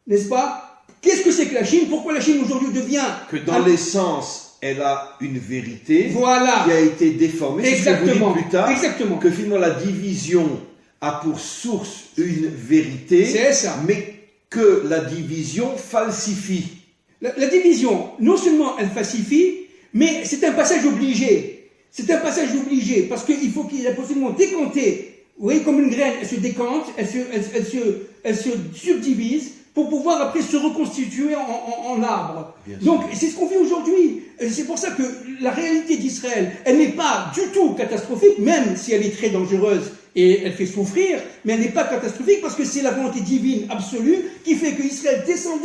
n'est-ce pas? Qu'est-ce que c'est que la Chine? Pourquoi la Chine aujourd'hui devient... Que dans l'essence, elle a une vérité voilà. qui a été déformée. Exactement. C'est ce que vous dites plus tard. Exactement. Que finalement la division a pour source une vérité. C'est ça. Mais que la division falsifie. La division, non seulement elle falsifie, mais c'est un passage obligé. C'est un passage obligé, parce qu'il faut qu'il y ait la possibilité de décanter. Vous voyez, comme une graine, elle se décante, elle se subdivise, pour pouvoir après se reconstituer en arbre. Donc c'est ce qu'on vit aujourd'hui. C'est pour ça que la réalité d'Israël, elle n'est pas du tout catastrophique, même si elle est très dangereuse et elle fait souffrir, mais elle n'est pas catastrophique parce que c'est la volonté divine absolue qui fait que Israël descend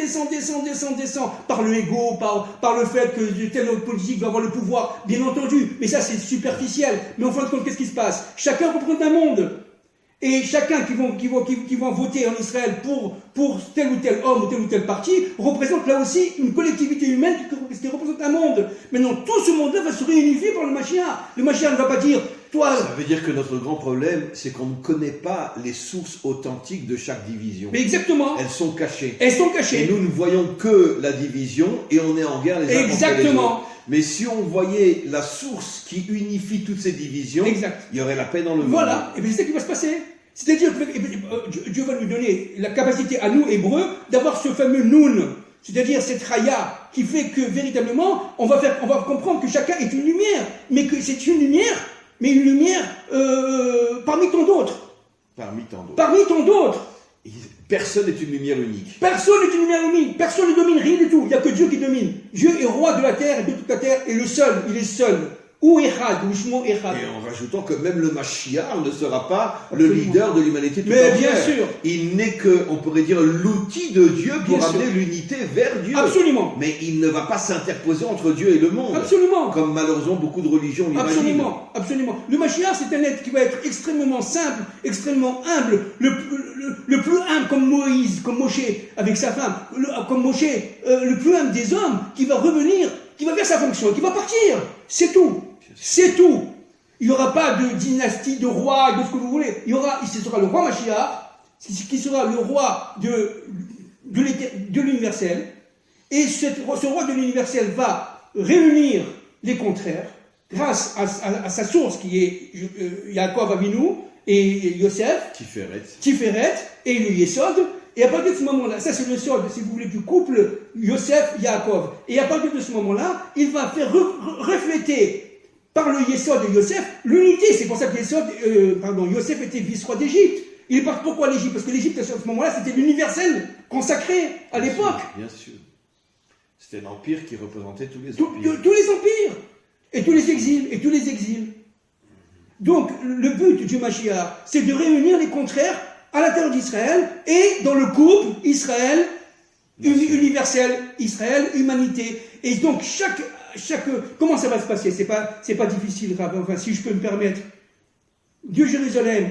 par le ego, par le fait que tel autre politique va avoir le pouvoir, bien entendu. Mais ça c'est superficiel. Mais en fin de compte, qu'est-ce qui se passe? Chacun représente un monde. Et chacun qui vont voter en Israël pour tel ou tel homme ou tel parti représente là aussi une collectivité humaine qui représente un monde. Maintenant, tout ce monde-là va se réunifier par le Mashiach. Le Mashiach ne va pas dire, toi... Ça veut dire que notre grand problème, c'est qu'on ne connaît pas les sources authentiques de chaque division. Mais exactement. Elles sont cachées. Elles sont cachées. Et nous ne voyons que la division et on est en guerre les uns contre les autres. Mais si on voyait la source qui unifie toutes ces divisions, il y aurait la paix dans le monde. Voilà, et bien c'est ça qui va se passer. C'est-à-dire que Dieu va nous donner la capacité à nous, Hébreux, d'avoir ce fameux Noun, c'est-à-dire cette Raya, qui fait que véritablement, on va comprendre que chacun est une lumière, mais que c'est une lumière, mais une lumière parmi tant d'autres. Parmi tant d'autres. Parmi tant d'autres. Personne n'est une lumière unique. Personne n'est une lumière unique. Personne ne domine rien du tout. Il n'y a que Dieu qui domine. Dieu est roi de la terre et de toute la terre, et le seul, il est seul. Ou Echad, ou Shmo Echad. Et en rajoutant que même le Mashiach ne sera pas le leader de l'humanité tout entière. Mais bien sûr. Il n'est que, on pourrait dire, l'outil de Dieu pour bien amener sûr. l'unité vers Dieu. Absolument. Mais il ne va pas s'interposer entre Dieu et le monde. Absolument. Comme malheureusement beaucoup de religions l'imaginent. Absolument. Absolument. Le Mashiach, c'est un être qui va être extrêmement simple, extrêmement humble, le plus humble comme Moïse, comme Moshe avec sa femme, comme Moshe, le plus humble des hommes, qui va revenir, qui va faire sa fonction, qui va partir. C'est tout. C'est tout. Il n'y aura pas de dynastie, de roi, de ce que vous voulez. Ce sera le roi Mashiach, qui sera le roi de l'universel. Et ce roi de l'universel va réunir les contraires grâce à sa source qui est Yaakov Avinu et Yosef. Tiferet et le Yesod. Et à partir de ce moment-là, ça c'est le sod, si vous voulez, du couple Yosef-Yaakov. Et à partir de ce moment-là, il va faire refléter par le Yesod de Yosef l'unité. C'est pour ça que Yosef était vice-roi d'Égypte. Il est parti pourquoi l'Égypte? Parce que l'Égypte, à ce moment-là, c'était l'universel consacré à l'époque. Bien sûr. C'était l'empire qui représentait tous les empires. Tous les empires. Et tous les exils. Donc, le but du Mashiach, c'est de réunir les contraires à l'intérieur d'Israël et dans le couple Israël, universel, Israël, humanité. Et donc, comment ça va se passer? C'est pas difficile, enfin, si je peux me permettre. Dieu Jérusalem,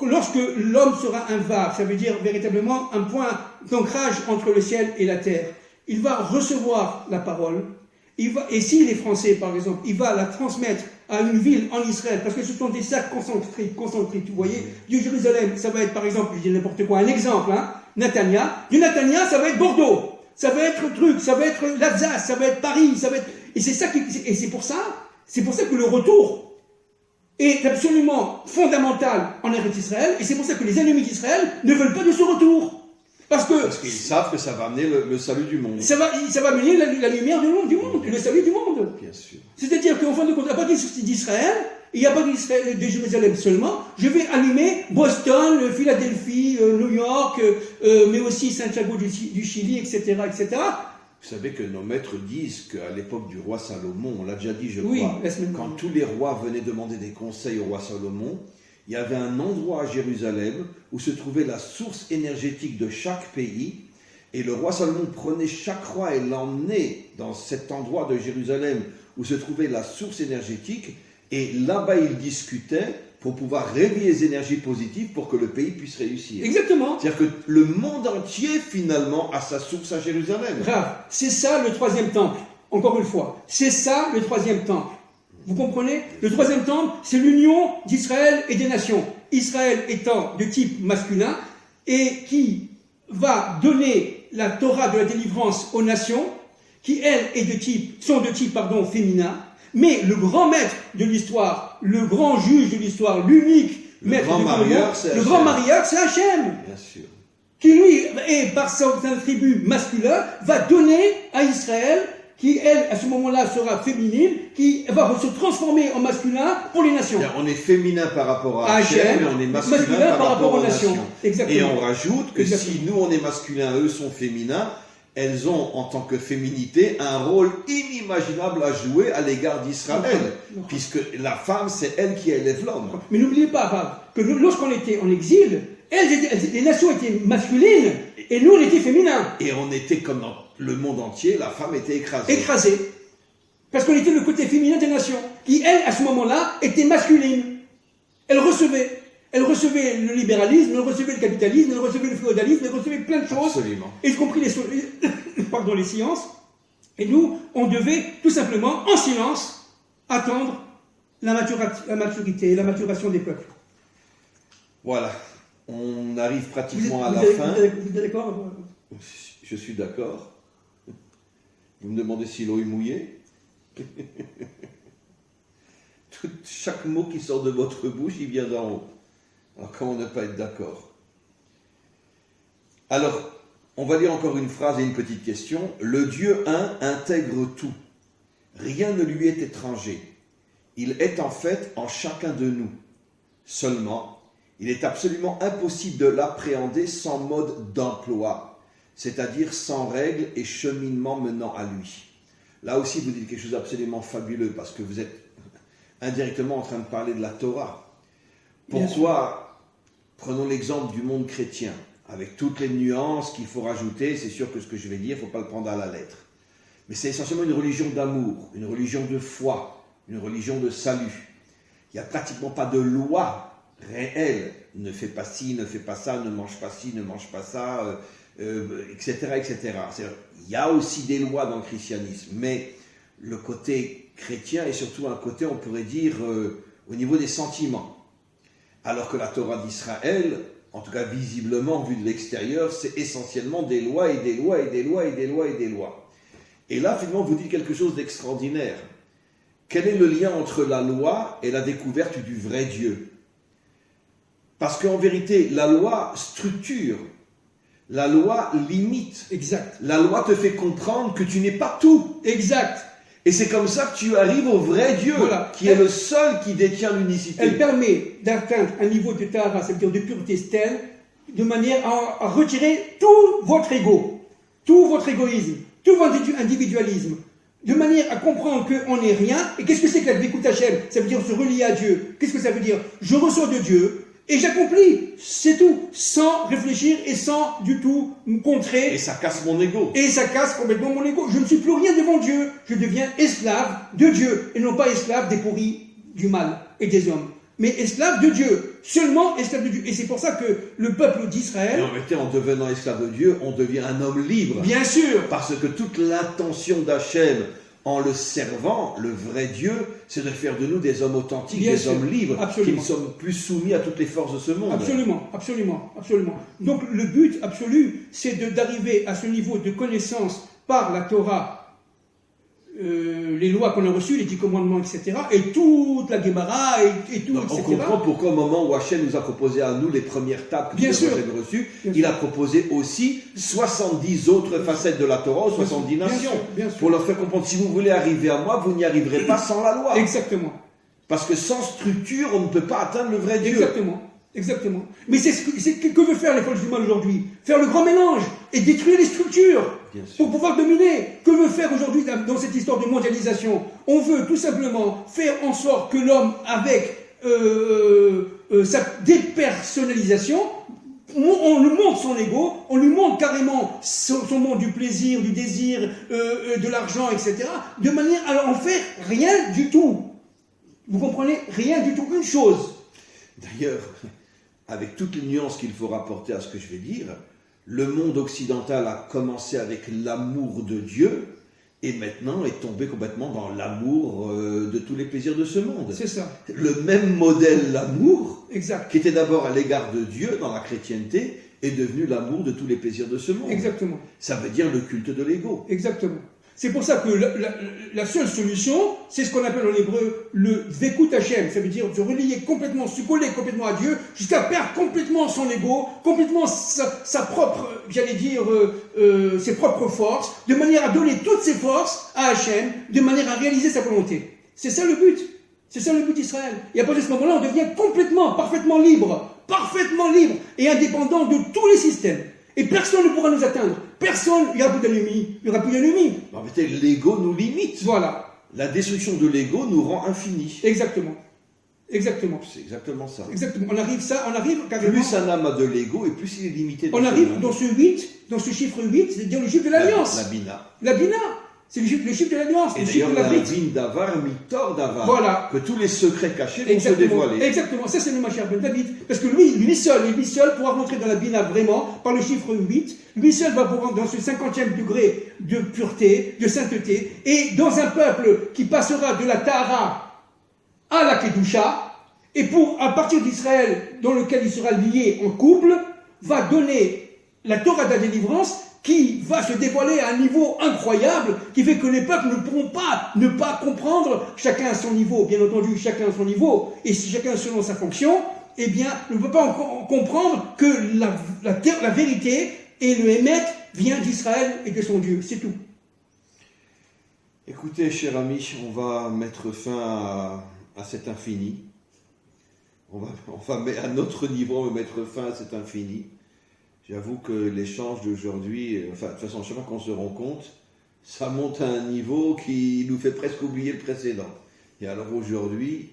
lorsque l'homme sera un vav, ça veut dire véritablement un point d'ancrage entre le ciel et la terre. Il va recevoir la parole. Et s'il est français, par exemple, il va la transmettre à une ville en Israël, parce que ce sont des sacs concentriques, vous voyez. Dieu Jérusalem, ça va être, par exemple, je dis n'importe quoi, un exemple, Netanya. Du Netanya, ça va être Bordeaux. Ça va être ça va être l'Alsace, ça va être Paris, ça va être... Et c'est pour ça que le retour est absolument fondamental en Eretz Israël, et c'est pour ça que les ennemis d'Israël ne veulent pas de ce retour. Parce qu'ils savent que ça va amener le salut du monde. Ça va amener la lumière du monde, le salut du monde. Bien sûr. C'est-à-dire qu'en fin de compte, à partir d'Israël, il n'y a pas de Jérusalem seulement, je vais allumer Boston, Philadelphie, New York, mais aussi Santiago du Chili, etc., etc. Vous savez que nos maîtres disent qu'à l'époque du roi Salomon, on l'a déjà dit, je Oui, crois, la semaine quand dernière. tous les rois venaient demander des conseils au roi Salomon, il y avait un endroit à Jérusalem où se trouvait la source énergétique de chaque pays, et le roi Salomon prenait chaque roi et l'emmenait dans cet endroit de Jérusalem où se trouvait la source énergétique, et là-bas il discutait pour pouvoir réveiller les énergies positives pour que le pays puisse réussir. Exactement. C'est-à-dire que le monde entier, finalement, a sa source à Jérusalem. Grave. C'est ça le troisième temple. Encore une fois. C'est ça le troisième temple. Vous comprenez? Le troisième temple, c'est l'union d'Israël et des nations. Israël étant de type masculin et qui va donner la Torah de la délivrance aux nations, qui elles sont de type féminin. Mais le grand maître de l'histoire, le grand juge de l'histoire, l'unique maître grand du marieur, c'est le Hachem. grand marieur, c'est Hachem. Bien sûr. Qui lui, et par son attribut masculin, va donner à Israël, qui elle, à ce moment-là, sera féminine, qui va se transformer en masculin pour les nations. On est féminin par rapport à Hachem, Hachem, et on est masculin par rapport aux nations. Exactement. Et on rajoute que Exactement. si nous on est masculin, eux sont féminins, elles ont en tant que féminité un rôle inimaginable à jouer à l'égard d'Israël, puisque la femme c'est elle qui élève l'homme. Mais n'oubliez pas, Rav, que lorsqu'on était en exil, les nations étaient masculines, et nous on était féminins. Et on était comme dans le monde entier, la femme était écrasée. Écrasés. Parce qu'on était le côté féminin des nations, qui, elle, à ce moment-là, était masculine. Elle recevait le libéralisme, elle recevait le capitalisme, elle recevait le féodalisme, elle recevait plein de choses, Absolument. y compris les sciences. Et nous, on devait tout simplement, en silence, attendre la maturité, la maturation des peuples. Voilà, on arrive pratiquement à la Vous fin. êtes d'accord? Je suis d'accord. Vous me demandez si l'eau est mouillée. Chaque mot qui sort de votre bouche, il vient d'en haut. Alors comment ne pas être d'accord? Alors, on va lire encore une phrase et une petite question. Le Dieu un intègre tout. Rien ne lui est étranger. Il est en fait en chacun de nous. Seulement, il est absolument impossible de l'appréhender sans mode d'emploi, c'est-à-dire sans règles et cheminement menant à lui. Là aussi, vous dites quelque chose d'absolument fabuleux, parce que vous êtes indirectement en train de parler de la Torah. Pourquoi? Prenons l'exemple du monde chrétien, avec toutes les nuances qu'il faut rajouter. C'est sûr que ce que je vais dire, il ne faut pas le prendre à la lettre. Mais c'est essentiellement une religion d'amour, une religion de foi, une religion de salut. Il n'y a pratiquement pas de loi réelle. Ne fais pas ci, ne fais pas ça, ne mange pas ci, ne mange pas ça, etc., etc. Il y a aussi des lois dans le christianisme, mais le côté chrétien est surtout un côté, on pourrait dire, au niveau des sentiments. Alors que la Torah d'Israël, en tout cas visiblement vu de l'extérieur, c'est essentiellement des lois et des lois et des lois et des lois et des lois. Et là, finalement, vous dites quelque chose d'extraordinaire. Quel est le lien entre la loi et la découverte du vrai Dieu? Parce qu'en vérité, la loi structure, la loi limite. Exact. La loi te fait comprendre que tu n'es pas tout. Exact. Et c'est comme ça que tu arrives au vrai Dieu, Voilà. qui est le seul qui détient l'unicité. Elle permet d'atteindre un niveau de tahara, c'est-à-dire de pureté telle, de manière à retirer tout votre ego, tout votre égoïsme, tout votre individualisme, de manière à comprendre qu'on n'est rien. Et qu'est-ce que c'est que la Dvekut Hashem? Ça veut dire se relier à Dieu. Qu'est-ce que ça veut dire? Je reçois de Dieu et j'accomplis, c'est tout, sans réfléchir et sans du tout me contrer. Et ça casse mon ego. Et ça casse complètement mon ego. Je ne suis plus rien devant Dieu. Je deviens esclave de Dieu et non pas esclave des pourris du mal et des hommes. Mais esclave de Dieu. Seulement esclave de Dieu. Et c'est pour ça que le peuple d'Israël... Et en réalité, en devenant esclave de Dieu, on devient un homme libre. Bien sûr. Parce que toute l'intention d'Hachem, en le servant, le vrai Dieu, c'est de faire de nous des hommes authentiques, Bien des sûr. hommes libres, Absolument. qui ne sommes plus soumis à toutes les forces de ce monde. Absolument, absolument, absolument. Donc le but absolu, c'est d'arriver à ce niveau de connaissance par la Torah, les lois qu'on a reçues, les 10 commandements, etc., et toute la Gemara, et tout, Donc, etc. on comprend pourquoi au moment où Hachem nous a proposé à nous les premières tables que Bien nous sûr. avons reçues, Bien il sûr. a proposé aussi 70 autres facettes de la Torah aux 70 Bien nations. sûr, bien sûr. Pour leur faire comprendre, si vous voulez arriver à moi, vous n'y arriverez pas sans la loi. Exactement. Parce que sans structure, on ne peut pas atteindre le vrai Dieu. Exactement. Exactement. Mais que veut faire les forces du mal aujourd'hui? Faire le grand mélange et détruire les structures pour pouvoir dominer. Que veut faire aujourd'hui dans cette histoire de mondialisation? On veut tout simplement faire en sorte que l'homme, avec sa dépersonnalisation, on lui montre son ego, on lui montre carrément son monde du plaisir, du désir, de l'argent, etc. De manière à en faire rien du tout. Vous comprenez? Rien du tout. Une chose. D'ailleurs, avec toutes les nuances qu'il faut rapporter à ce que je vais dire, le monde occidental a commencé avec l'amour de Dieu et maintenant est tombé complètement dans l'amour de tous les plaisirs de ce monde. C'est ça. Le même modèle, l'amour, exact, qui était d'abord à l'égard de Dieu dans la chrétienté, est devenu l'amour de tous les plaisirs de ce monde. Exactement. Ça veut dire le culte de l'ego. Exactement. C'est pour ça que la seule solution, c'est ce qu'on appelle en hébreu le Dvekut Hashem. Ça veut dire se relier complètement, se coller complètement à Dieu, jusqu'à perdre complètement son ego, complètement sa propre, j'allais dire, ses propres forces, de manière à donner toutes ses forces à Hashem, de manière à réaliser sa volonté. C'est ça le but. C'est ça le but d'Israël. Et à partir de ce moment-là, on devient complètement, parfaitement libre et indépendant de tous les systèmes. Et personne ne pourra nous atteindre. Personne, il n'y aura plus d'ennemis. Il n'y aura plus d'ennemis. En fait, l'ego nous limite. Voilà. La destruction de l'ego nous rend infinis. Exactement. Exactement. C'est exactement ça. Exactement. On arrive carrément. Plus un âme a de l'ego et plus il est limité. On arrive dans ce 8, dans ce chiffre 8, c'est-à-dire le chiffre de l'alliance. La bina. La bina. C'est le chiffre de l'alliance. Et d'ailleurs, la bin d'avar, mitor d'avar. Voilà. Que tous les secrets cachés vont se dévoiler. Exactement. Ça, c'est le Mashiach ben David. Parce que lui seul pourra rentrer dans la bina vraiment, par le chiffre 8. Lui seul va pouvoir dans ce 50e degré de pureté, de sainteté. Et dans un peuple qui passera de la Tahara à la Kedusha, et à partir d'Israël, dans lequel il sera lié en couple, va donner la Torah de la délivrance, qui va se dévoiler à un niveau incroyable, qui fait que les peuples ne pourront pas ne pas comprendre, chacun à son niveau, bien entendu, chacun à son niveau, et si chacun selon sa fonction, eh bien, ne peut pas comprendre que la vérité et le Hémet vient d'Israël et de son Dieu, c'est tout. Écoutez, cher ami, on va mettre fin à cet infini. On va à notre niveau, on va mettre fin à cet infini. J'avoue que l'échange d'aujourd'hui, enfin, de toute façon, chaque fois qu'on se rend compte, ça monte à un niveau qui nous fait presque oublier le précédent. Et alors aujourd'hui,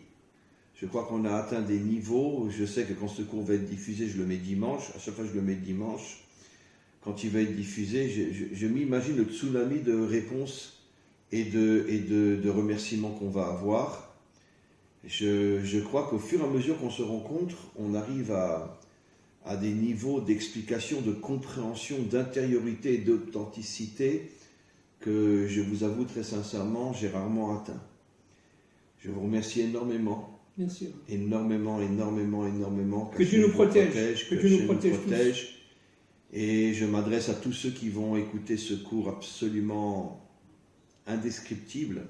je crois qu'on a atteint des niveaux. Je sais que quand ce cours va être diffusé, je le mets dimanche. À chaque fois, je le mets dimanche. Quand il va être diffusé, je m'imagine le tsunami de réponses et de remerciements qu'on va avoir. Je crois qu'au fur et à mesure qu'on se rencontre, on arrive à des niveaux d'explication, de compréhension, d'intériorité et d'authenticité que, je vous avoue très sincèrement, j'ai rarement atteint. Je vous remercie énormément. Bien sûr. Énormément. Que Dieu nous protège. Que Dieu nous protège. Et je m'adresse à tous ceux qui vont écouter ce cours absolument indescriptible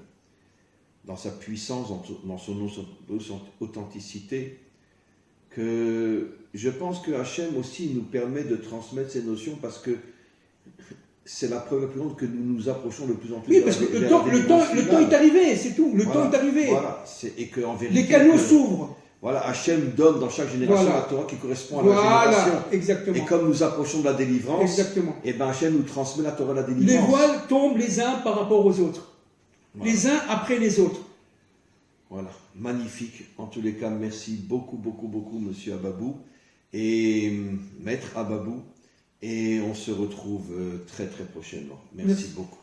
dans sa puissance, dans son authenticité, que je pense que Hachem aussi nous permet de transmettre ces notions parce que c'est la preuve la plus grande que nous nous approchons de plus en plus. Oui, parce que le temps est arrivé, c'est tout. Le temps est arrivé. Voilà, et que en vérité, les canaux s'ouvrent. Voilà, Hachem donne dans chaque génération la Torah qui correspond à la génération. Exactement. Et comme nous approchons de la délivrance, exactement. Et ben Hachem nous transmet la Torah de la délivrance. Les voiles tombent les uns par rapport aux autres. Voilà. Les uns après les autres. Voilà, magnifique. En tous les cas, merci beaucoup, Monsieur Ababou et Maître Ababou. Et on se retrouve très prochainement. Merci. beaucoup.